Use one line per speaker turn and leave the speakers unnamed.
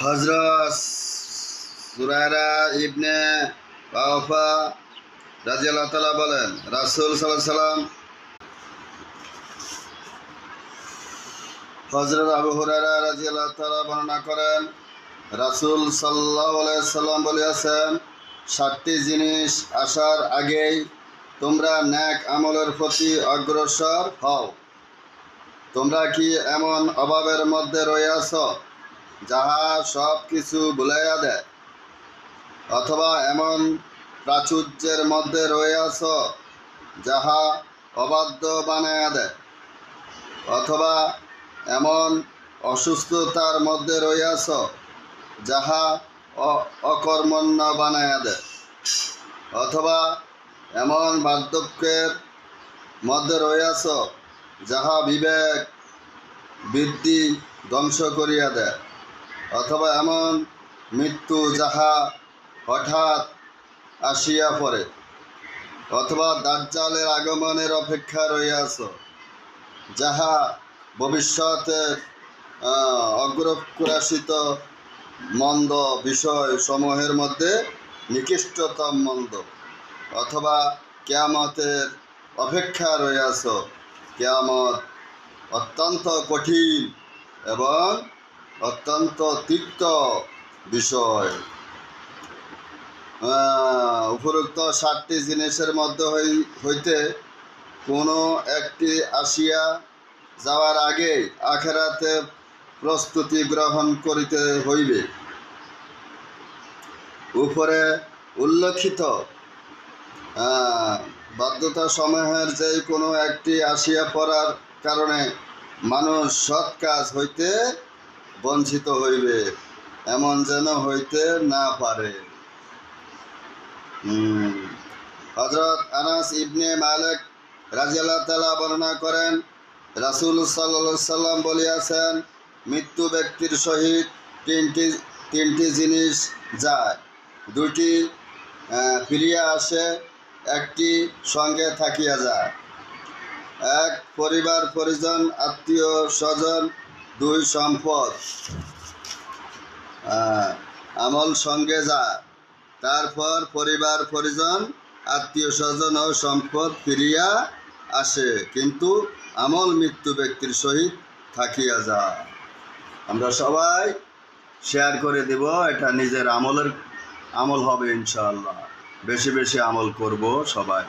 হযরত সুরায়রা ইবনে আওফা রাদিয়াল্লাহু তাআলা বলেন, রাসূল সাল্লাল্লাহু আলাইহি সাল্লাম হযরত আবু হুরায়রা রাদিয়াল্লাহু তাআলা বর্ণনা করেন, রাসূল সাল্লাল্লাহু আলাইহি সাল্লাম বলেছেন, 7টি জিনিস আসার আগেই তোমরা নেক আমলের প্রতি অগ্রসর হও। তোমরা কি এমন অভাবের মধ্যে রয়েছ যাহা সব কিছু ভুলাইয়া দেয়, অথবা এমন প্রাচুর্যের মধ্যে রয়েছ যাহা অবাধ্য বানাইয়া দেয়, অথবা এমন অসুস্থতার মধ্যে রয়েছ যাহা অকর্মণ্য বানাইয়া দেয়, অথবা এমন বার্ধক্যের মধ্যে রয়েছ যাহা বিবেক বৃদ্ধি ধ্বংস করিয়া দেয়, অথবা এমন মৃত্যু যাহা হঠাৎ আসিয়া পড়ে, অথবা দাজ্জালের আগমনের অপেক্ষা রইয়াছ, যাহা ভবিষ্যতের অগ্রকুরাসিত মন্দ বিষয় সমূহের মধ্যে নিকৃষ্টতম মন্দ, অথবা কিয়ামতের অপেক্ষা রইয়াছ। কিয়ামত অত্যন্ত কঠিন এবং অত্যন্ত তিক্ত বিষয়। উপরোক্ত 7টি জিনিসের মধ্যে হইতে কোনো একটি আসিয়া যাওয়ার আগে আখিরাতে প্রস্তুতি গ্রহণ করিতে হইবে। উপরে উল্লেখিত বাধ্যতা সমূহের যে কোনো একটি আসিয়া পড়ার কারণে মানুষ সৎ কাজ হইতে বঞ্চিত হইবে, এমন যেন হইতে না পারে। হযরত আনাস ইবনে মালিক রাদিয়াল্লাহু তাআলা বর্ণনা করেন, রাসূল সাল্লাল্লাহু আলাইহি সাল্লাম বলিয়াছেন, মৃত্যু ব্যক্তির সহিত তিনটি জিনিস যায়, 2টি ফিরিয়া আসে, 1টি সঙ্গে থাকিয়া যায়। 1 পরিবার পরিজন আত্মীয় স্বজন, 2 সম্পদ। আমল সঙ্গে যায়, তারপর পরিবার পরিজন আত্মীয় স্বজন ও সম্পদ ফিরিয়া আসে, কিন্তু আমল মৃত্যু ব্যক্তির সহিত থাকিয়া যায়। আমরা সবাই শেয়ার করে দেব, এটা নিজের আমল হবে ইনশাআল্লাহ। বেশি বেশি আমল করব সবাই।